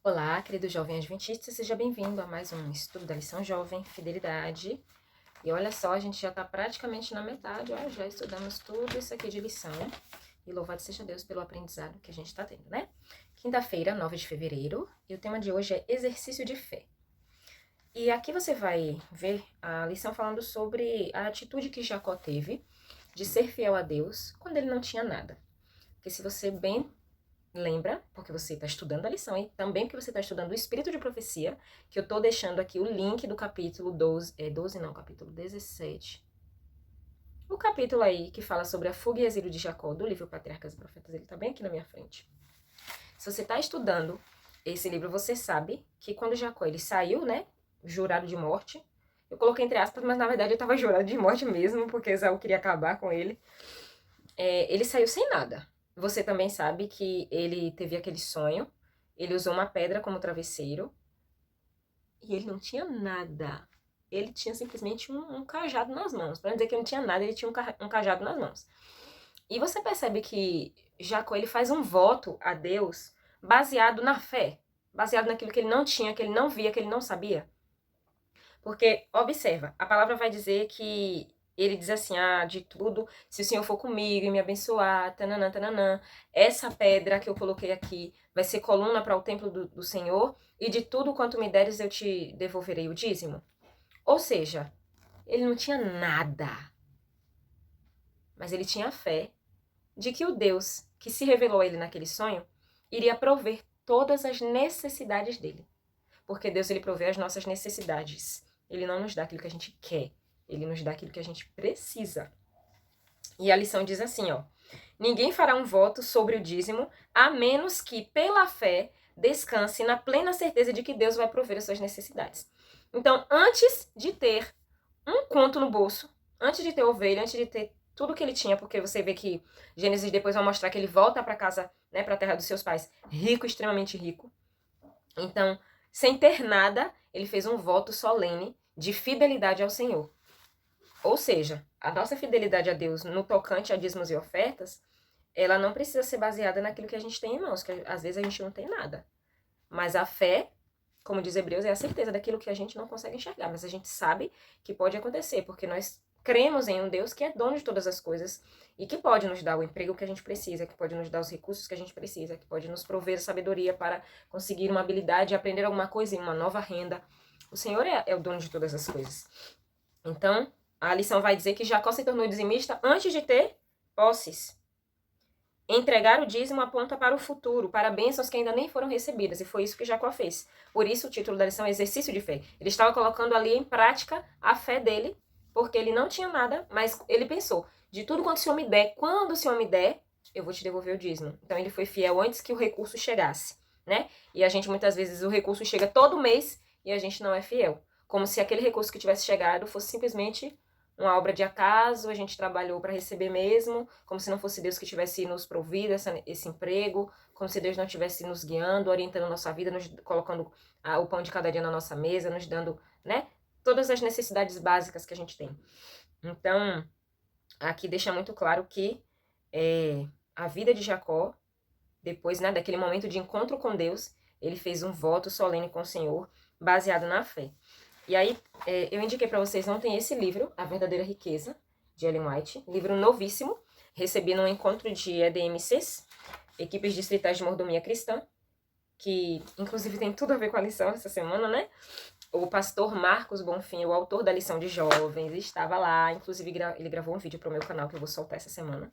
Olá, querido jovem adventista, seja bem-vindo a mais um estudo da lição jovem, fidelidade. E olha só, a gente já está praticamente na metade, ó, já estudamos tudo isso aqui de lição. E louvado seja Deus pelo aprendizado que a gente está tendo, né? Quinta-feira, 9 de fevereiro, e o tema de hoje é exercício de fé. E aqui você vai ver a lição falando sobre a atitude que Jacó teve de ser fiel a Deus quando ele não tinha nada. Porque se você bem lembra, porque você está estudando a lição e também porque você está estudando o Espírito de Profecia, que eu estou deixando aqui o link do capítulo 12, 12 não, capítulo 17. O capítulo aí que fala sobre a fuga e exílio de Jacó, do livro Patriarcas e Profetas, ele está bem aqui na minha frente. Se você está estudando esse livro, você sabe que quando Jacó ele saiu, né, jurado de morte, eu coloquei entre aspas, mas na verdade ele estava jurado de morte mesmo, porque Esaú queria acabar com ele. Ele saiu sem nada. Você também sabe que ele teve aquele sonho, ele usou uma pedra como travesseiro e ele não tinha nada. Ele tinha simplesmente um cajado nas mãos. Para dizer que ele não tinha nada, ele tinha um cajado nas mãos. E você percebe que Jacó ele faz um voto a Deus baseado na fé, baseado naquilo que ele não tinha, que ele não via, que ele não sabia. Porque, observa, a palavra vai dizer que ele diz assim, de tudo, se o Senhor for comigo e me abençoar, tananã, tananã, essa pedra que eu coloquei aqui vai ser coluna para o templo do Senhor, e de tudo quanto me deres eu te devolverei o dízimo. Ou seja, ele não tinha nada, mas ele tinha fé de que o Deus que se revelou a ele naquele sonho iria prover todas as necessidades dele. Porque Deus ele provê as nossas necessidades. Ele não nos dá aquilo que a gente quer, ele nos dá aquilo que a gente precisa. E a lição diz assim, ó: ninguém fará um voto sobre o dízimo, a menos que, pela fé, descanse na plena certeza de que Deus vai prover as suas necessidades. Então, antes de ter um conto no bolso, antes de ter ovelha, antes de ter tudo que ele tinha, porque você vê que Gênesis depois vai mostrar que ele volta para casa, né, para a terra dos seus pais, rico, extremamente rico. Então, sem ter nada, ele fez um voto solene de fidelidade ao Senhor. Ou seja, a nossa fidelidade a Deus no tocante a dízimos e ofertas, ela não precisa ser baseada naquilo que a gente tem em mãos, que às vezes a gente não tem nada. Mas a fé, como diz Hebreus, é a certeza daquilo que a gente não consegue enxergar, mas a gente sabe que pode acontecer, porque nós cremos em um Deus que é dono de todas as coisas e que pode nos dar o emprego que a gente precisa, que pode nos dar os recursos que a gente precisa, que pode nos prover sabedoria para conseguir uma habilidade, aprender alguma coisa em uma nova renda. O Senhor é o dono de todas as coisas. Então, a lição vai dizer que Jacó se tornou dizimista antes de ter posses. Entregar o dízimo aponta para o futuro, para bênçãos que ainda nem foram recebidas, e foi isso que Jacó fez. Por isso o título da lição é exercício de fé. Ele estava colocando ali em prática a fé dele, porque ele não tinha nada, mas ele pensou, de tudo quanto o Senhor me der, quando o Senhor me der, eu vou te devolver o dízimo. Então ele foi fiel antes que o recurso chegasse, né? E a gente muitas vezes o recurso chega todo mês e a gente não é fiel. Como se aquele recurso que tivesse chegado fosse simplesmente uma obra de acaso, a gente trabalhou para receber mesmo, como se não fosse Deus que tivesse nos provido esse emprego, como se Deus não estivesse nos guiando, orientando a nossa vida, nos colocando o pão de cada dia na nossa mesa, nos dando, né, todas as necessidades básicas que a gente tem. Então, aqui deixa muito claro que a vida de Jacó, depois, né, daquele momento de encontro com Deus, ele fez um voto solene com o Senhor, baseado na fé. E aí, eu indiquei para vocês ontem esse livro, A Verdadeira Riqueza, de Ellen White, livro novíssimo, recebi num encontro de EDMCs, equipes distritais de mordomia cristã, que inclusive tem tudo a ver com a lição essa semana, né? O pastor Marcos Bonfim, o autor da lição de jovens, estava lá, inclusive ele gravou um vídeo para o meu canal que eu vou soltar essa semana.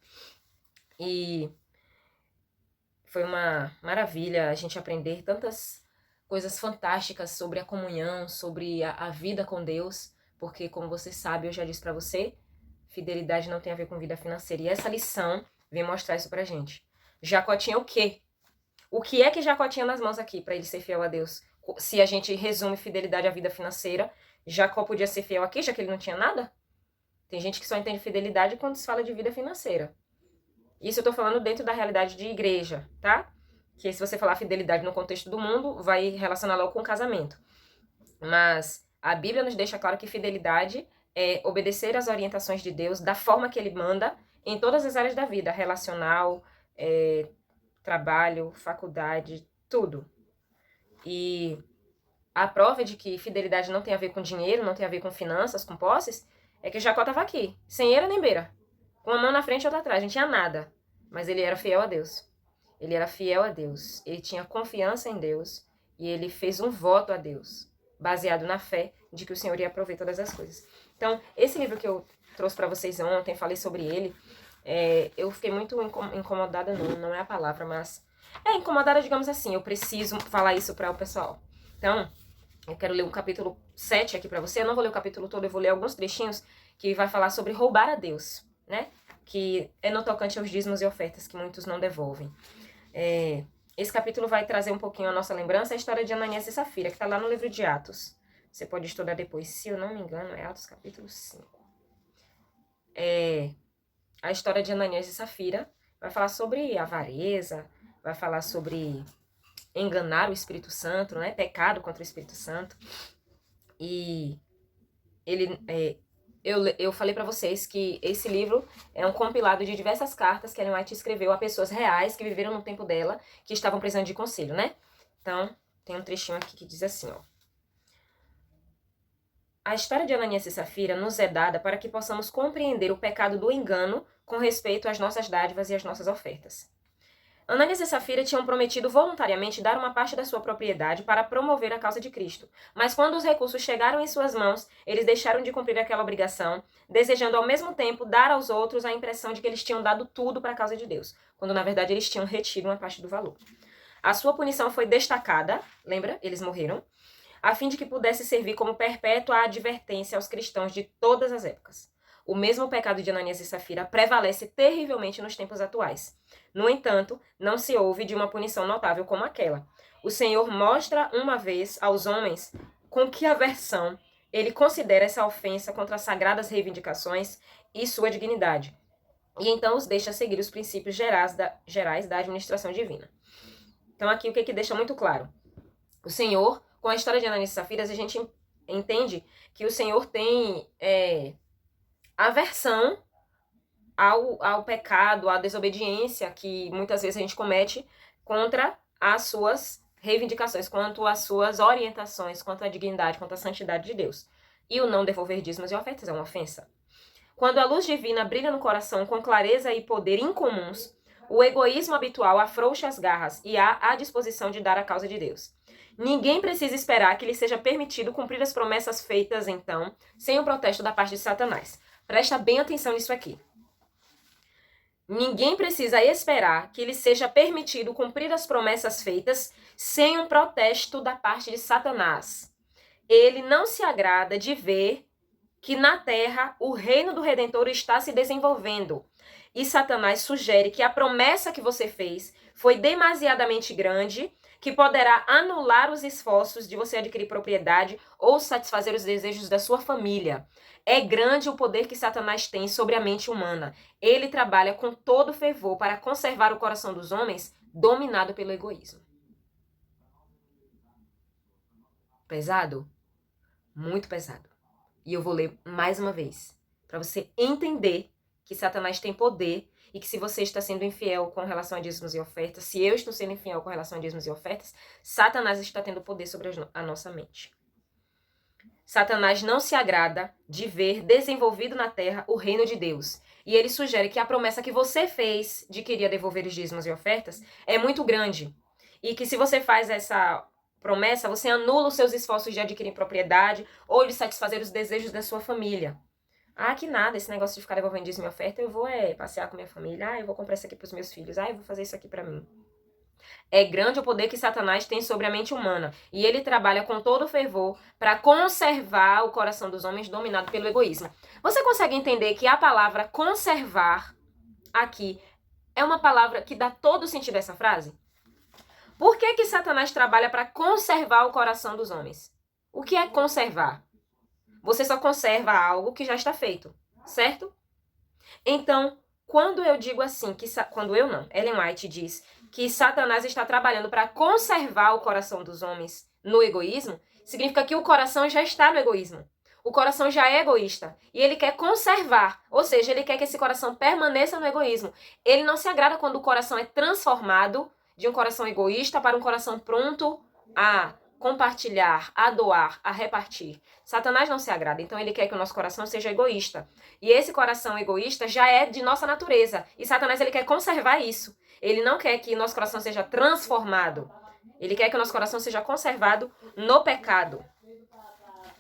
E foi uma maravilha a gente aprender tantas coisas fantásticas sobre a comunhão, sobre a vida com Deus, porque, como você sabe, eu já disse para você, fidelidade não tem a ver com vida financeira. E essa lição vem mostrar isso pra gente. Jacó tinha o quê? O que é que Jacó tinha nas mãos aqui para ele ser fiel a Deus? Se a gente resume fidelidade à vida financeira, Jacó podia ser fiel aqui, já que ele não tinha nada? Tem gente que só entende fidelidade quando se fala de vida financeira. Isso eu tô falando dentro da realidade de igreja, tá? Que se você falar fidelidade no contexto do mundo, vai relacionar logo com casamento. Mas a Bíblia nos deixa claro que fidelidade é obedecer às orientações de Deus da forma que Ele manda em todas as áreas da vida, relacional, trabalho, faculdade, tudo. E a prova de que fidelidade não tem a ver com dinheiro, não tem a ver com finanças, com posses, é que Jacó estava aqui, sem eira nem beira, com uma mão na frente e outra atrás, não tinha nada. Mas ele era fiel a Deus. Ele era fiel a Deus. Ele tinha confiança em Deus. E ele fez um voto a Deus, baseado na fé de que o Senhor ia prover todas as coisas. Então, esse livro que eu trouxe para vocês ontem, falei sobre ele, eu fiquei muito incomodada, não é a palavra, mas... incomodada, digamos assim, eu preciso falar isso para o pessoal. Então, eu quero ler o capítulo 7 aqui para você. Eu não vou ler o capítulo todo, eu vou ler alguns trechinhos que vai falar sobre roubar a Deus, né? Que é no tocante aos dízimos e ofertas que muitos não devolvem. Esse capítulo vai trazer um pouquinho a nossa lembrança, a história de Ananias e Safira, que está lá no livro de Atos. Você pode estudar depois, se eu não me engano, é Atos capítulo 5. A história de Ananias e Safira vai falar sobre avareza, vai falar sobre enganar o Espírito Santo, né? Pecado contra o Espírito Santo. E eu falei para vocês que esse livro é um compilado de diversas cartas que Ellen White escreveu a pessoas reais que viveram no tempo dela, que estavam precisando de conselho, né? Então, tem um trechinho aqui que diz assim, ó. A história de Ananias e Safira nos é dada para que possamos compreender o pecado do engano com respeito às nossas dádivas e às nossas ofertas. Ananias e Safira tinham prometido voluntariamente dar uma parte da sua propriedade para promover a causa de Cristo, mas quando os recursos chegaram em suas mãos, eles deixaram de cumprir aquela obrigação, desejando ao mesmo tempo dar aos outros a impressão de que eles tinham dado tudo para a causa de Deus, quando na verdade eles tinham retido uma parte do valor. A sua punição foi destacada, lembra? Eles morreram, a fim de que pudesse servir como perpétua advertência aos cristãos de todas as épocas. O mesmo pecado de Ananias e Safira prevalece terrivelmente nos tempos atuais. No entanto, não se ouve de uma punição notável como aquela. O Senhor mostra uma vez aos homens com que aversão ele considera essa ofensa contra as sagradas reivindicações e sua dignidade. E então os deixa seguir os princípios gerais da administração divina. Então aqui o que deixa muito claro? O Senhor, com a história de Ananias e Safira, a gente entende que o Senhor tem aversão ao pecado, à desobediência que muitas vezes a gente comete contra as suas reivindicações, quanto às suas orientações, quanto à dignidade, quanto à santidade de Deus. E o não devolver dízimos e ofertas é uma ofensa. Quando a luz divina brilha no coração com clareza e poder incomuns, o egoísmo habitual afrouxa as garras e há a disposição de dar a causa de Deus. Ninguém precisa esperar que lhe seja permitido cumprir as promessas feitas, então, sem o protesto da parte de Satanás. Presta bem atenção nisso aqui. Ninguém precisa esperar que lhe seja permitido cumprir as promessas feitas sem um protesto da parte de Satanás. Ele não se agrada de ver que na terra o reino do Redentor está se desenvolvendo. E Satanás sugere que a promessa que você fez foi demasiadamente grande, que poderá anular os esforços de você adquirir propriedade ou satisfazer os desejos da sua família. É grande o poder que Satanás tem sobre a mente humana. Ele trabalha com todo fervor para conservar o coração dos homens dominado pelo egoísmo. Pesado? Muito pesado. E eu vou ler mais uma vez, para você entender que Satanás tem poder e que se você está sendo infiel com relação a dízimos e ofertas, se eu estou sendo infiel com relação a dízimos e ofertas, Satanás está tendo poder sobre a nossa mente. Satanás não se agrada de ver desenvolvido na terra o reino de Deus. E ele sugere que a promessa que você fez de que iria devolver os dízimos e ofertas é muito grande. E que se você faz essa promessa, você anula os seus esforços de adquirir propriedade ou de satisfazer os desejos da sua família. Ah, que nada, esse negócio de ficar devolvendo dízimo e oferta, eu vou passear com minha família, eu vou comprar isso aqui para os meus filhos, eu vou fazer isso aqui para mim. É grande o poder que Satanás tem sobre a mente humana, e ele trabalha com todo fervor para conservar o coração dos homens dominado pelo egoísmo. Você consegue entender que a palavra conservar aqui é uma palavra que dá todo o sentido a essa frase? Por que Satanás trabalha para conservar o coração dos homens? O que é conservar? Você só conserva algo que já está feito, certo? Então, quando eu digo assim, Ellen White diz que Satanás está trabalhando para conservar o coração dos homens no egoísmo, significa que o coração já está no egoísmo. O coração já é egoísta e ele quer conservar, ou seja, ele quer que esse coração permaneça no egoísmo. Ele não se agrada quando o coração é transformado de um coração egoísta para um coração pronto a compartilhar, a doar, a repartir. Satanás não se agrada, então ele quer que o nosso coração seja egoísta. E esse coração egoísta já é de nossa natureza. E Satanás ele quer conservar isso. Ele não quer que nosso coração seja transformado. Ele quer que o nosso coração seja conservado no pecado.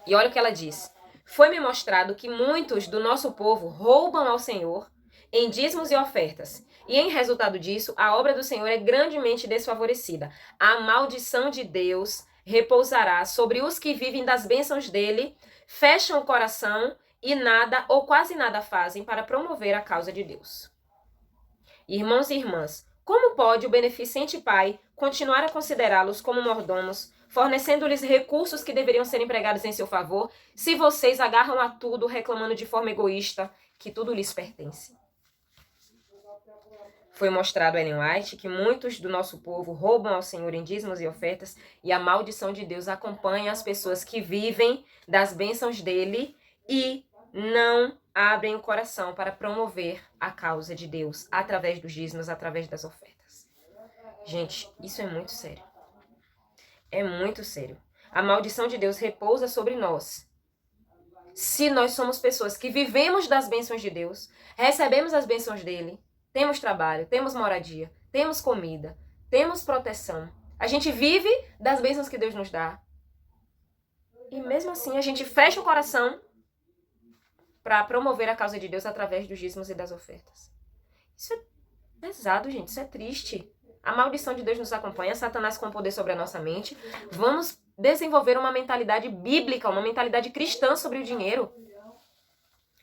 E olha o que ela diz. Foi-me mostrado que muitos do nosso povo roubam ao Senhor em dízimos e ofertas. E em resultado disso, a obra do Senhor é grandemente desfavorecida. A maldição de Deus repousará sobre os que vivem das bênçãos dele, fecham o coração e nada ou quase nada fazem para promover a causa de Deus. Irmãos e irmãs, como pode o beneficente Pai continuar a considerá-los como mordomos, fornecendo-lhes recursos que deveriam ser empregados em seu favor, se vocês agarram a tudo reclamando de forma egoísta que tudo lhes pertence? Foi mostrado a Ellen White que muitos do nosso povo roubam ao Senhor em dízimos e ofertas e a maldição de Deus acompanha as pessoas que vivem das bênçãos dele e não abrem o coração para promover a causa de Deus através dos dízimos, através das ofertas. Gente, isso é muito sério. É muito sério. A maldição de Deus repousa sobre nós. Se nós somos pessoas que vivemos das bênçãos de Deus, recebemos as bênçãos dele, temos trabalho, temos moradia, temos comida, temos proteção. A gente vive das bênçãos que Deus nos dá. E mesmo assim a gente fecha o coração para promover a causa de Deus através dos dízimos e das ofertas. Isso é pesado, gente. Isso é triste. A maldição de Deus nos acompanha, Satanás com poder sobre a nossa mente. Vamos desenvolver uma mentalidade bíblica, uma mentalidade cristã sobre o dinheiro.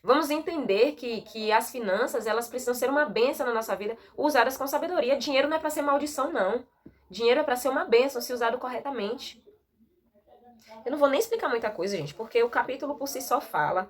Vamos entender que as finanças, elas precisam ser uma bênção na nossa vida, usadas com sabedoria. Dinheiro não é para ser maldição, não. Dinheiro é para ser uma bênção, se usado corretamente. Eu não vou nem explicar muita coisa, gente, porque o capítulo por si só fala.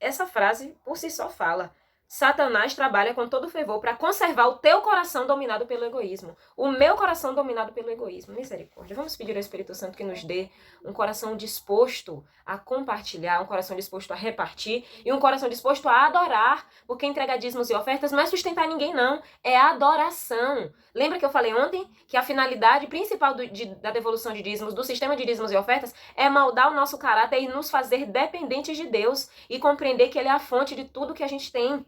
Essa frase por si só fala. Satanás trabalha com todo fervor para conservar o teu coração dominado pelo egoísmo. O meu coração dominado pelo egoísmo. Misericórdia. Vamos pedir ao Espírito Santo que nos dê um coração disposto a compartilhar, um coração disposto a repartir e um coração disposto a adorar. Porque entregar dízimos e ofertas não é sustentar ninguém, não. É adoração. Lembra que eu falei ontem que a finalidade principal da devolução de dízimos, do sistema de dízimos e ofertas, é moldar o nosso caráter e nos fazer dependentes de Deus e compreender que Ele é a fonte de tudo que a gente tem.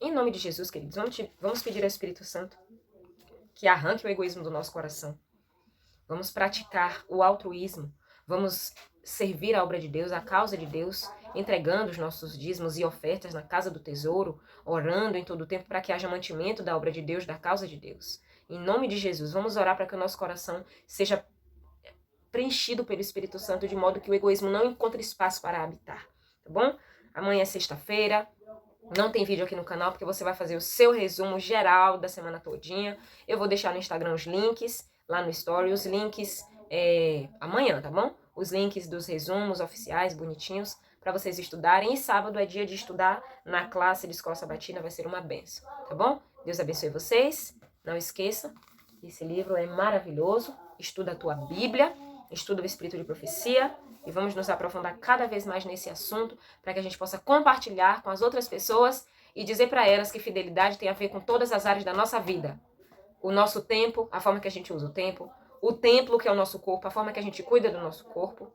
Em nome de Jesus, queridos, vamos pedir ao Espírito Santo que arranque o egoísmo do nosso coração. Vamos praticar o altruísmo. Vamos servir a obra de Deus, a causa de Deus, entregando os nossos dízimos e ofertas na casa do tesouro, orando em todo o tempo para que haja mantimento da obra de Deus, da causa de Deus. Em nome de Jesus, vamos orar para que o nosso coração seja preenchido pelo Espírito Santo, de modo que o egoísmo não encontre espaço para habitar. Tá bom? Amanhã é sexta-feira. Não tem vídeo aqui no canal, porque você vai fazer o seu resumo geral da semana todinha. Eu vou deixar no Instagram os links, lá no Story, os links amanhã, tá bom? Os links dos resumos oficiais, bonitinhos, para vocês estudarem. E sábado é dia de estudar na classe de Escola Sabatina, vai ser uma benção, tá bom? Deus abençoe vocês. Não esqueça, esse livro é maravilhoso. Estuda a tua Bíblia, estuda o Espírito de Profecia. E vamos nos aprofundar cada vez mais nesse assunto para que a gente possa compartilhar com as outras pessoas e dizer para elas que fidelidade tem a ver com todas as áreas da nossa vida. O nosso tempo, a forma que a gente usa o templo que é o nosso corpo, a forma que a gente cuida do nosso corpo,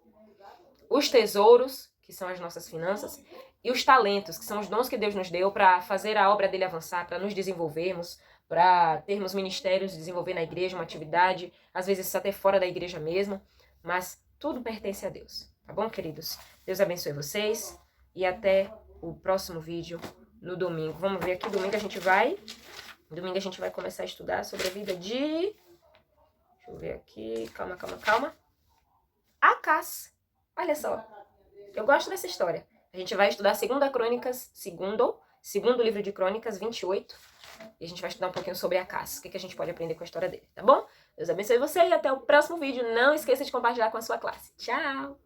os tesouros, que são as nossas finanças, e os talentos, que são os dons que Deus nos deu para fazer a obra dele avançar, para nos desenvolvermos, para termos ministérios, desenvolver na igreja uma atividade, às vezes até fora da igreja mesmo, mas tudo pertence a Deus, tá bom, queridos? Deus abençoe vocês e até o próximo vídeo no domingo. Vamos ver aqui, domingo a gente vai começar a estudar sobre a vida de... Deixa eu ver aqui, calma. Acás. Olha só, eu gosto dessa história. A gente vai estudar segundo livro de Crônicas 28, e a gente vai estudar um pouquinho sobre Acás, o que a gente pode aprender com a história dele, tá bom? Deus abençoe você e até o próximo vídeo. Não esqueça de compartilhar com a sua classe. Tchau!